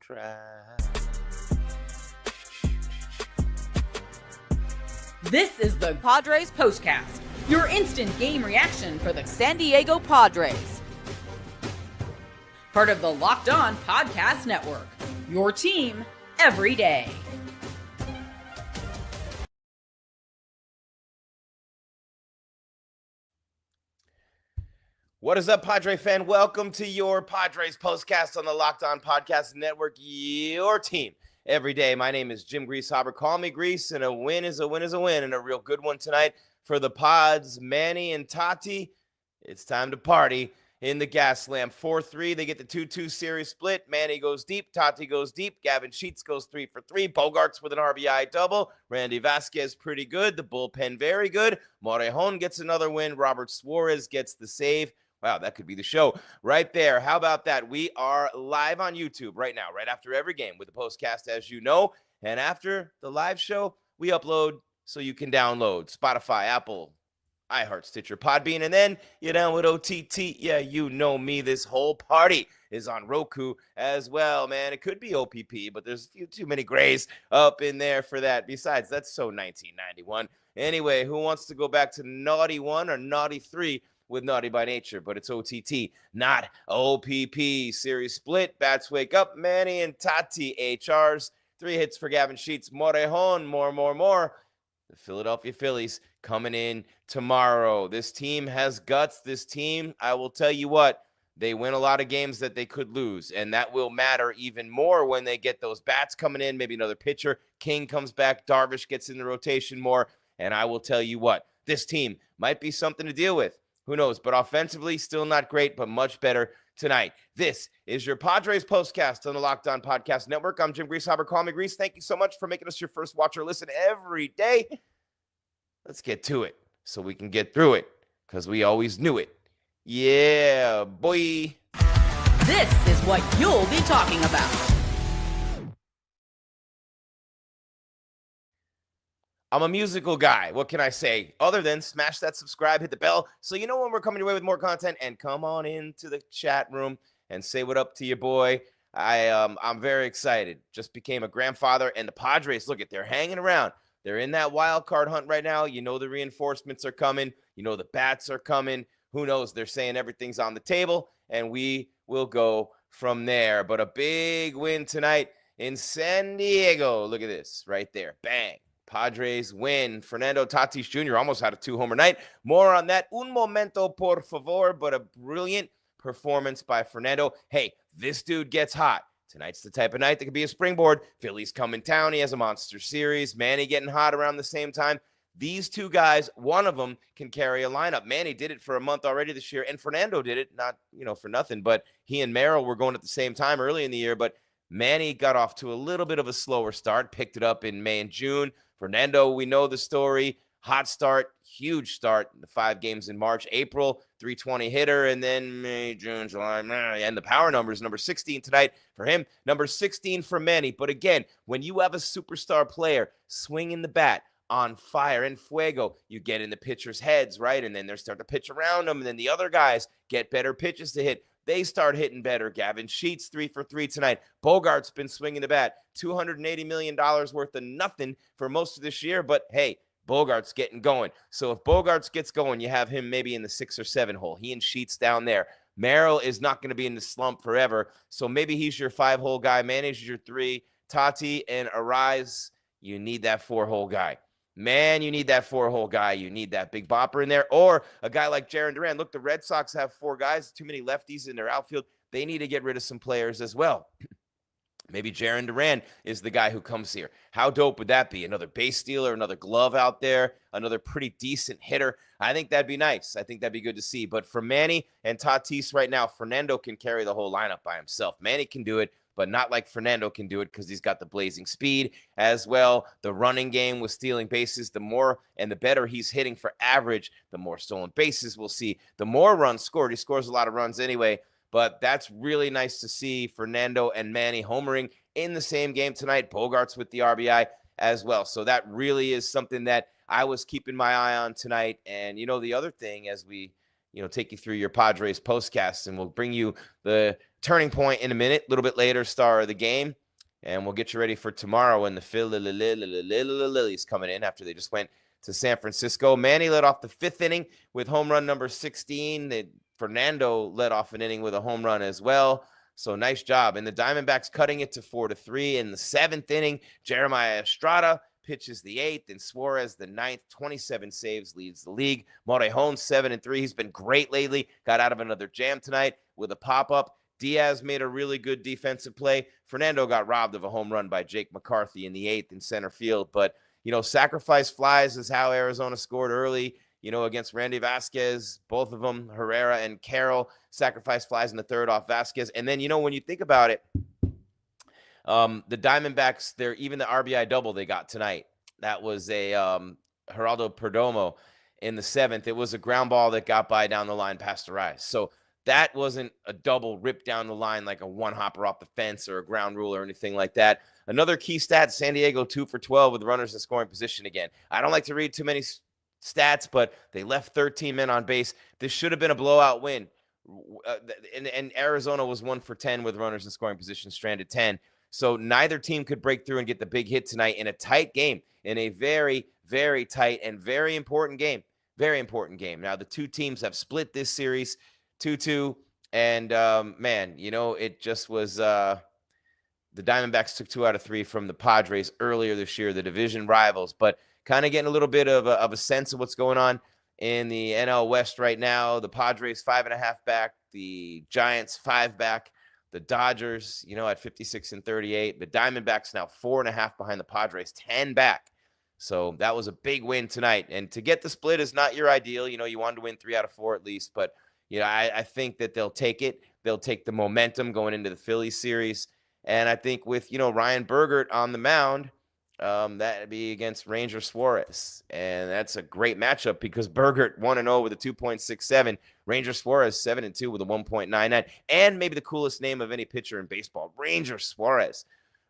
try. This is the Padres Postcast, your instant game reaction for the San Diego Padres. Part of the Locked On Podcast Network, your team every day. What is up, Padre fan? Welcome to your Padres Postcast on the Locked On Podcast Network, your team every day. My name is Jim Greasehaber. Call me Grease, and a win is a win is a win, and a real good one tonight for the Pods. Manny and Tati, it's time to party in the gas lamp. 4-3, they get the 2-2 series split. Manny goes deep, Tati goes deep. Gavin Sheets goes 3 for 3. Bogaerts with an RBI double. Randy Vasquez pretty good. The bullpen very good. Morejon gets another win. Robert Suarez gets the save. Wow, that could be the show right there. How about that? We are live on YouTube right now, right after every game with the postcast, as you know. And after the live show, we upload so you can download Spotify, Apple, iHeart, Stitcher, Podbean, and then you're down with OTT. Yeah, you know me. This whole party is on Roku as well, man. It could be OPP, but there's a few too many grays up in there for that. Besides, that's so 1991. Anyway, who wants to go back to Naughty 1 or Naughty 3? With Naughty by Nature, but it's OTT, not OPP. Series split, bats wake up, Manny and Tati, HRs, 3 hits for Gavin Sheets, Morejon, more. The Philadelphia Phillies coming in tomorrow. This team has guts. This team, I will tell you what, they win a lot of games that they could lose, and that will matter even more when they get those bats coming in, maybe another pitcher. King comes back, Darvish gets in the rotation more, and I will tell you what, this team might be something to deal with. Who knows? But offensively, still not great, but much better tonight. This is your Padres Postcast on the Locked On Podcast Network. I'm Jim Greasehaber. Call me Grease. Thank you so much for making us your first watch or listen every day. Let's get to it so we can get through it, because we always knew it. Yeah, boy. This is what you'll be talking about. I'm a musical guy. What can I say? Other than smash that subscribe, hit the bell, so you know when we're coming your way with more content, and come on into the chat room and say what up to your boy. I'm very excited. Just became a grandfather, and the Padres, look at, they're hanging around. They're in that wild card hunt right now. You know the reinforcements are coming. You know the bats are coming. Who knows? They're saying everything's on the table, and we will go from there. But a big win tonight in San Diego. Look at this right there. Bang. Padres win. Fernando Tatis Jr. almost had a 2-homer night. More on that. Un momento, por favor. But a brilliant performance by Fernando. Hey, this dude gets hot. Tonight's the type of night that could be a springboard. Phillies come in town. He has a monster series. Manny getting hot around the same time. These two guys, one of them can carry a lineup. Manny did it for a month already this year, and Fernando did it, not, for nothing, but he and Merrill were going at the same time early in the year, but Manny got off to a little bit of a slower start, picked it up in May and June. Fernando, we know the story. Hot start, huge start, the 5 games in March, April, 320 hitter, and then May, June, July, and the power numbers, number 16 tonight for him, number 16 for Manny. But again, when you have a superstar player swinging the bat, on fire and fuego, you get in the pitcher's heads, right? And then they start to pitch around them, and then the other guys get better pitches to hit. They start hitting better. Gavin Sheets, 3 for 3 tonight. Bogaerts been swinging the bat. $280 million worth of nothing for most of this year, but hey, Bogaerts getting going. So if Bogaerts gets going, you have him maybe in the 6 or 7 hole. He and Sheets down there. Merrill is not going to be in the slump forever, so maybe he's your 5-hole guy. Manages your 3. Tati and Arise, you need that 4-hole guy. Man, you need that 4-hole guy. You need that big bopper in there. Or a guy like Jarren Duran. Look, the Red Sox have 4 guys, too many lefties in their outfield. They need to get rid of some players as well. Maybe Jarren Duran is the guy who comes here. How dope would that be? Another base stealer, another glove out there, another pretty decent hitter. I think that'd be nice. I think that'd be good to see. But for Manny and Tatis right now, Fernando can carry the whole lineup by himself. Manny can do it, but not like Fernando can do it, because he's got the blazing speed as well. The running game with stealing bases, the more and the better he's hitting for average, the more stolen bases we'll see, the more runs scored. He scores a lot of runs anyway, but that's really nice to see Fernando and Manny homering in the same game tonight. Bogaerts with the RBI as well. So that really is something that I was keeping my eye on tonight. And, the other thing, as we, take you through your Padres postcasts, and we'll bring you the turning point in a minute, a little bit later, star of the game. And we'll get you ready for tomorrow when the Phillies coming in after they just went to San Francisco. Manny led off the 5th inning with home run number 16. Fernando led off an inning with a home run as well. So nice job. And the Diamondbacks cutting it to 4-3 in the 7th inning. Jeremiah Estrada pitches the 8th, and Suarez the 9th. 27 saves, leads the league. Morejon 7-3. He's been great lately. Got out of another jam tonight with a pop-up. Diaz made a really good defensive play. Fernando got robbed of a home run by Jake McCarthy in the 8th in center field. But, sacrifice flies is how Arizona scored early, against Randy Vasquez, both of them, Herrera and Carroll. Sacrifice flies in the 3rd off Vasquez. And then, when you think about it, the Diamondbacks, even the RBI double they got tonight, that was a Geraldo Perdomo in the 7th. It was a ground ball that got by down the line past Arias. So that wasn't a double rip down the line like a one-hopper off the fence or a ground rule or anything like that. Another key stat, San Diego 2 for 12 with runners in scoring position again. I don't like to read too many stats, but they left 13 men on base. This should have been a blowout win. And Arizona was 1 for 10 with runners in scoring position, stranded 10. So neither team could break through and get the big hit tonight in a tight game, in a very, very tight and very important game. Very important game. Now, the two teams have split this series 2-2. And, it just was the Diamondbacks took 2 out of 3 from the Padres earlier this year, the division rivals. But kind of getting a little bit of a sense of what's going on in the NL West right now. The Padres 5.5 back, the Giants 5 back, the Dodgers, at 56 and 38. The Diamondbacks now 4.5 behind the Padres, 10 back. So that was a big win tonight. And to get the split is not your ideal. You wanted to win 3 out of 4 at least. But, I think that they'll take it. They'll take the momentum going into the Phillies series. And I think with, Ryan Bergert on the mound, that'd be against Ranger Suarez. And that's a great matchup because Bergert 1-0 with a 2.67. Ranger Suarez 7-2 with a 1.99. And maybe the coolest name of any pitcher in baseball, Ranger Suarez.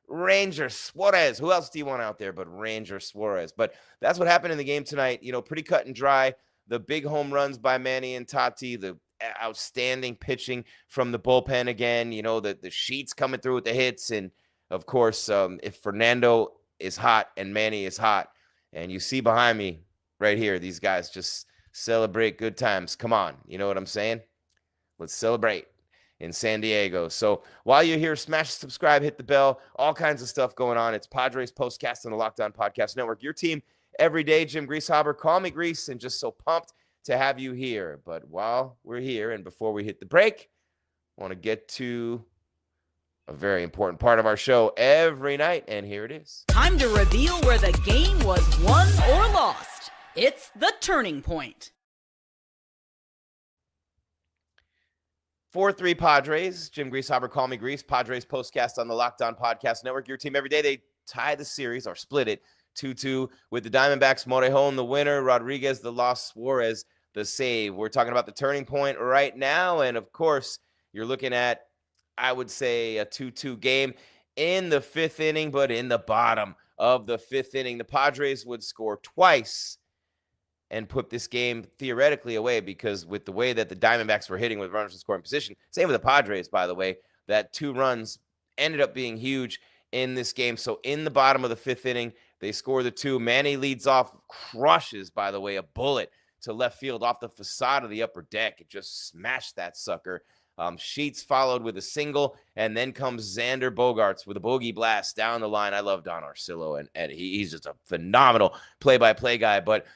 Ranger Suarez. Who else do you want out there but Ranger Suarez? But that's what happened in the game tonight. Pretty cut and dry. The big home runs by Manny and Tati, the outstanding pitching from the bullpen again, the Sheets coming through with the hits. And, of course, if Fernando is hot and Manny is hot, and you see behind me right here, these guys just celebrate good times. Come on. You know what I'm saying? Let's celebrate in San Diego. So while you're here, smash subscribe, hit the bell, all kinds of stuff going on. It's Padres Postcast on the Locked On Podcast Network. Your team every day, Jim Greasehaber. Call me Grease, and just so pumped to have you here. But while we're here and before we hit the break, I want to get to a very important part of our show every night, and here it is. Time to reveal where the game was won or lost. It's the turning point. 4-3 Padres. Jim Greasehaber, call me Grease. Padres Postcast on the Locked On Podcast Network. Your team every day. They tie the series or split it 2-2 with the Diamondbacks. Morejon the winner, Rodriguez the loss, Suarez the save. We're talking about the turning point right now, and of course, you're looking at, I would say, a 2-2 game in the 5th inning, but in the bottom of the 5th inning, the Padres would score twice and put this game theoretically away, because with the way that the Diamondbacks were hitting with runners in scoring position, same with the Padres, by the way, that 2 runs ended up being huge in this game. So in the bottom of the 5th inning, they score the 2. Manny leads off, crushes, by the way, a bullet to left field off the facade of the upper deck. It just smashed that sucker. Sheets followed with a single, and then comes Xander Bogaerts with a bogey blast down the line. I love Don Orsillo, and he's just a phenomenal play-by-play guy. But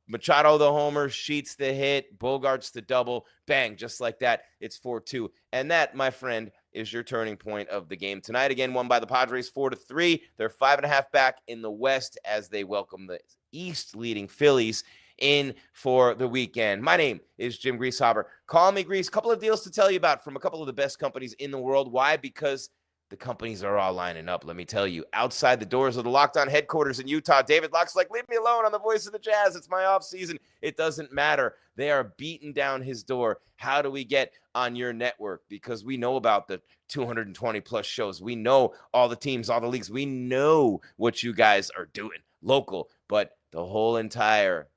Machado the homer, Sheets the hit, Bogaerts the double, bang, just like that. It's 4-2. And that, my friend, is your turning point of the game tonight. Again, won by the Padres 4-3. They're 5.5 back in the West as they welcome the East leading Phillies in for the weekend. My name is Jim Greasehaber. Call me Grease. Couple of deals to tell you about from a couple of the best companies in the world. Why? Because the companies are all lining up, let me tell you. Outside the doors of the Locked On headquarters in Utah, David Locke's like, leave me alone on the Voice of the Jazz. It's my off season. It doesn't matter. They are beating down his door. How do we get on your network? Because we know about the 220 plus shows. We know all the teams, all the leagues. We know what you guys are doing local, but the whole entire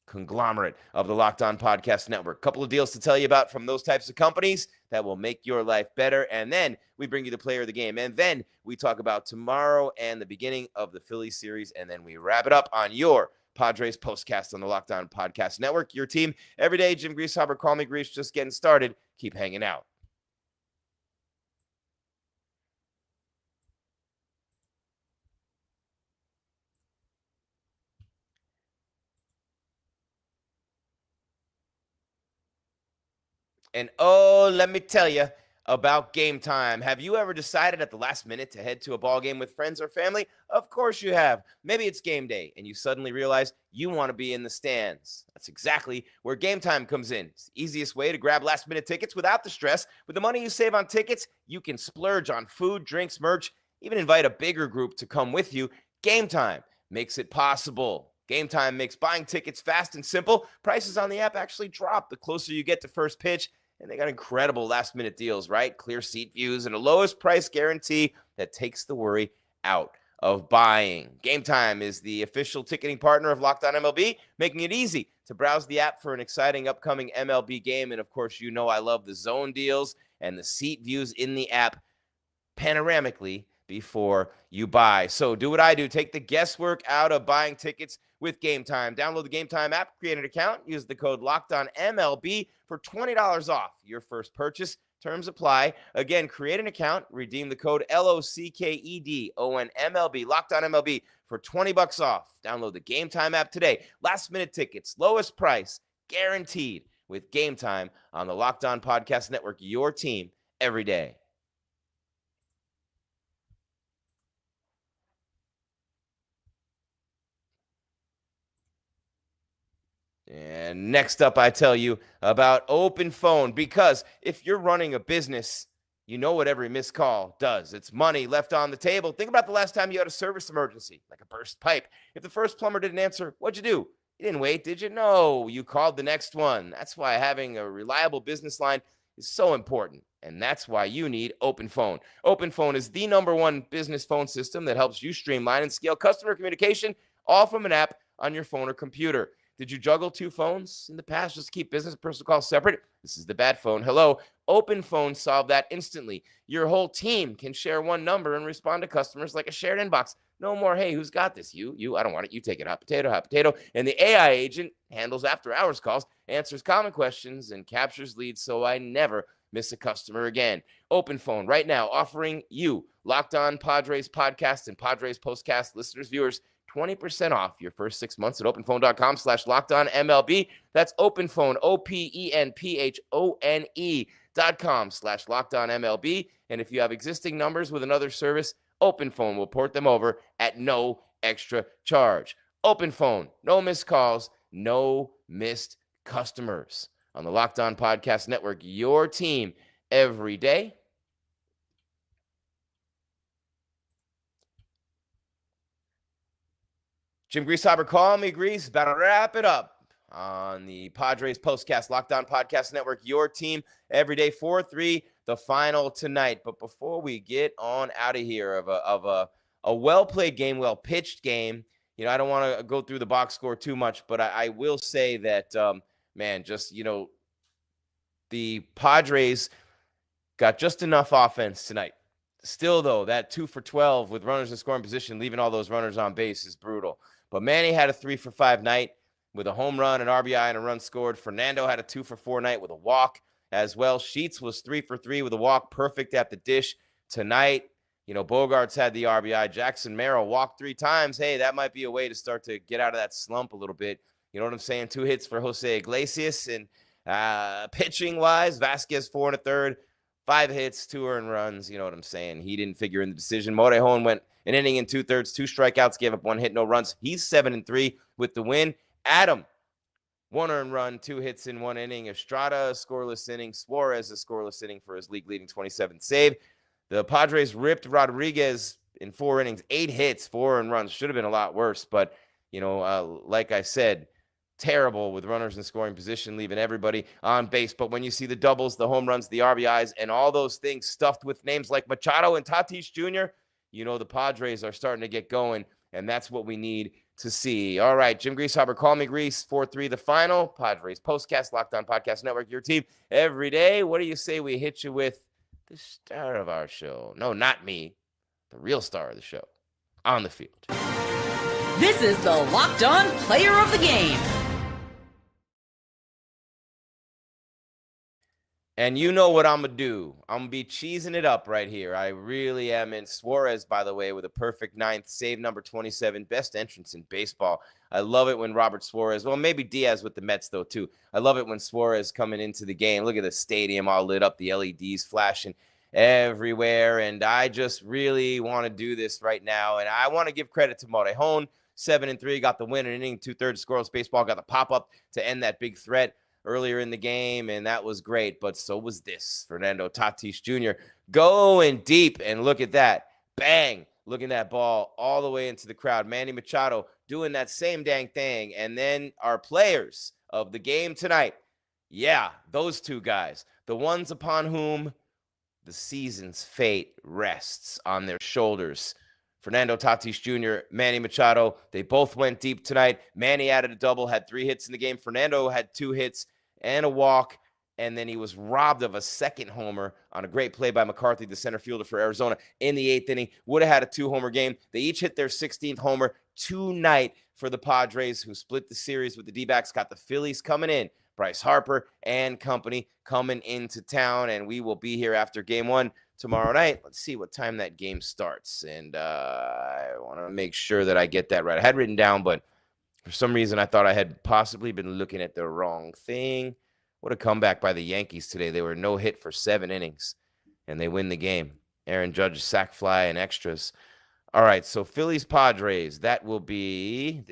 conglomerate of the Locked On Podcast Network. Couple of deals to tell you about from those types of companies. that will make your life better. And then we bring you the player of the game. And then we talk about tomorrow and the beginning of the Phillies series. And then we wrap it up on your Padres postcast on the Locked On Podcast Network. Your team every day. Jim Greasehaber, call me Grease, just getting started. Keep hanging out. And oh, let me tell you about Game Time. Have you ever decided at the last minute to head to a ball game with friends or family? Of course you have. Maybe it's game day and you suddenly realize you want to be in the stands. That's exactly where Game Time comes in. It's the easiest way to grab last minute tickets without the stress. With the money you save on tickets, you can splurge on food, drinks, merch, even invite a bigger group to come with you. Game Time makes it possible. Game Time makes buying tickets fast and simple. Prices on the app actually drop the closer you get to first pitch. And they got incredible last-minute deals, right? Clear seat views and a lowest price guarantee that takes the worry out of buying. Game Time is the official ticketing partner of Locked On MLB, making it easy to browse the app for an exciting upcoming MLB game. And, of course, you know I love the zone deals and the seat views in the app panoramically before you buy. So do what I do. Take the guesswork out of buying tickets with Game Time. Download the Game Time app, create an account, use the code LOCKEDONMLB for $20 off your first purchase. Terms apply. Again, create an account, redeem the code LOCKEDONMLB, LOCKEDONMLB for $20 off. Download the Game Time app today. Last minute tickets, lowest price, guaranteed with Game Time on the Locked On Podcast Network, your team every day. And next up, I tell you about Open Phone, because if you're running a business, you know what every missed call does. It's money left on the table. Think about the last time you had a service emergency, like a burst pipe. If the first plumber didn't answer, what'd you do? You didn't wait, did you? No, you called the next one. That's why having a reliable business line is so important. And that's why you need Open Phone. Open Phone is the #1 business phone system that helps you streamline and scale customer communication, all from an app on your phone or computer. Did you juggle 2 phones in the past just to keep business and personal calls separate? This is the bad phone. Hello. Open Phone solved that instantly. Your whole team can share one number and respond to customers like a shared inbox. No more, hey, who's got this? You, I don't want it. You take it. Hot potato. And the AI agent handles after-hours calls, answers common questions, and captures leads so I never miss a customer again. Open Phone right now offering you, Locked On Padres podcast and Padres postcast listeners, viewers, 20% off your first 6 months at openphone.com/LockedOnMLB. That's openphone, openphone.com/LockedOnMLB. And if you have existing numbers with another service, OpenPhone will port them over at no extra charge. OpenPhone, no missed calls, no missed customers. On the Locked On Podcast Network, your team every day. Jim Greasehaber, call me Grease. About to wrap it up on the Padres postcast, Locked On Podcast Network, your team every day, 4-3, the final tonight. But before we get on out of here of a well-played game, well-pitched game, I don't want to go through the box score too much, but I will say that, the Padres got just enough offense tonight. Still, though, that 2 for 12 with runners in scoring position, leaving all those runners on base is brutal. But Manny had a 3 for 5 night with a home run, an RBI, and a run scored. Fernando had a 2 for 4 night with a walk as well. Sheets was 3 for 3 with a walk, perfect at the dish tonight. Bogaerts had the RBI. Jackson Merrill walked 3 times. Hey, that might be a way to start to get out of that slump a little bit. You know what I'm saying? 2 hits for Jose Iglesias. And pitching-wise, Vasquez 4 1/3. 5 hits, 2 earned runs. You know what I'm saying? He didn't figure in the decision. Morejon went an inning and 2/3, 2 strikeouts, gave up 1 hit, no runs. He's 7-3 with the win. Adam, 1 earned run, 2 hits in 1 inning. Estrada, a scoreless inning. Suarez, a scoreless inning for his league-leading 27th save. The Padres ripped Rodriguez in 4 innings, 8 hits, 4 earned runs. Should have been a lot worse, but, like I said, terrible with runners in scoring position, leaving everybody on base. But when you see the doubles, the home runs, the RBIs, and all those things stuffed with names like Machado and Tatis Jr., the Padres are starting to get going, and that's what we need to see. All right, Jim Greasehaber, call me Grease, 4-3 the final. Padres Postcast, Locked On Podcast Network, your team every day. What do you say we hit you with the star of our show? No, not me, the real star of the show, on the field. This is the Locked On Player of the Game. And you know what I'm going to do. I'm going to be cheesing it up right here. I really am. And Suarez, by the way, with a perfect ninth, save number 27, best entrance in baseball. I love it when Robert Suarez, well, maybe Diaz with the Mets, though, too. I love it when Suarez coming into the game. Look at the stadium all lit up, the LEDs flashing everywhere. And I just really want to do this right now. And I want to give credit to Morejon, 7-3, got the win in inning, 2/3 scoreless baseball, got the pop-up to end that big threat earlier in the game, and that was great. But so was this. Fernando Tatis Jr. going deep, and look at that. Bang. Look at that ball all the way into the crowd. Manny Machado doing that same dang thing. And then our players of the game tonight. Yeah, those two guys. The ones upon whom the season's fate rests on their shoulders. Fernando Tatis Jr., Manny Machado, they both went deep tonight. Manny added a double, had 3 hits in the game. Fernando had 2 hits and a walk, and then he was robbed of a second homer on a great play by McCarthy, the center fielder for Arizona, in the 8th inning. Would have had a 2-homer game. They each hit their 16th homer tonight for the Padres, who split the series with the D-backs, got the Phillies coming in. Bryce Harper and company coming into town, and we will be here after game 1 tomorrow night. Let's see what time that game starts, and I want to make sure that I get that right. I had written down, but for some reason I thought I had possibly been looking at the wrong thing. What a comeback by the Yankees today. They were no hit for 7 innings, and they win the game. Aaron Judge, sac fly, and extras. All right, so Phillies Padres. This will be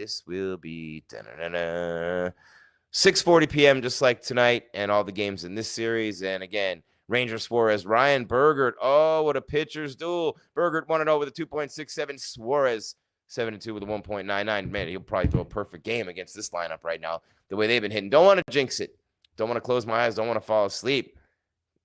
6:40 p.m. just like tonight, and all the games in this series. And again, Ranger Suarez, Ryan Bergert. Oh, what a pitcher's duel. Bergert 1-0 with a 2.67. Suarez 7-2 with a 1.99. Man, he'll probably throw a perfect game against this lineup right now, the way they've been hitting. Don't want to jinx it. Don't want to close my eyes. Don't want to fall asleep.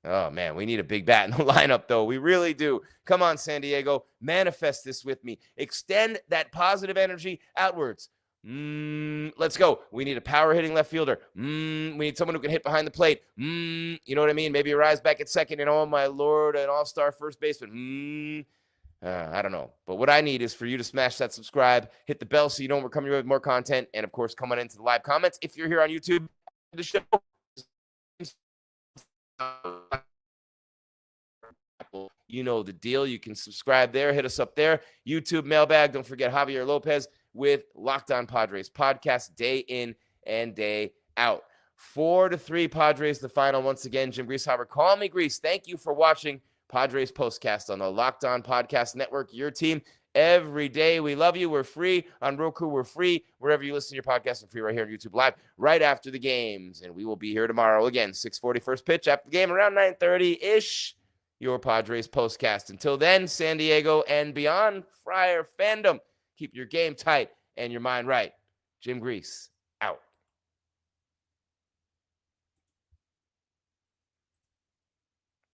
Oh, man, we need a big bat in the lineup, though. We really do. Come on, San Diego. Manifest this with me. Extend that positive energy outwards. Let's go. We need a power-hitting left fielder. We need someone who can hit behind the plate. You know what I mean? Maybe Arise back at second, and oh, my Lord, an all-star first baseman. I don't know. But what I need is for you to smash that subscribe, hit the bell so you know when we're coming with more content, and, of course, come on into the live comments. If you're here on YouTube, the show, you know the deal. You can subscribe there. Hit us up there. YouTube mailbag. Don't forget Javier Lopez with Locked On Padres podcast day in and day out. 4-3 Padres, the final. Once again, Jim Greasehaber, call me Grease. Thank you for watching Padres Postcast on the Locked On Podcast Network, your team every day. We love you. We're free on Roku. We're free wherever you listen to your podcast. We're free right here on YouTube Live right after the games. And we will be here tomorrow again, 6:40 first pitch after the game, around 9:30-ish. Your Padres Postcast. Until then, San Diego and beyond, Friar fandom. Keep your game tight and your mind right. Jim Grease, out.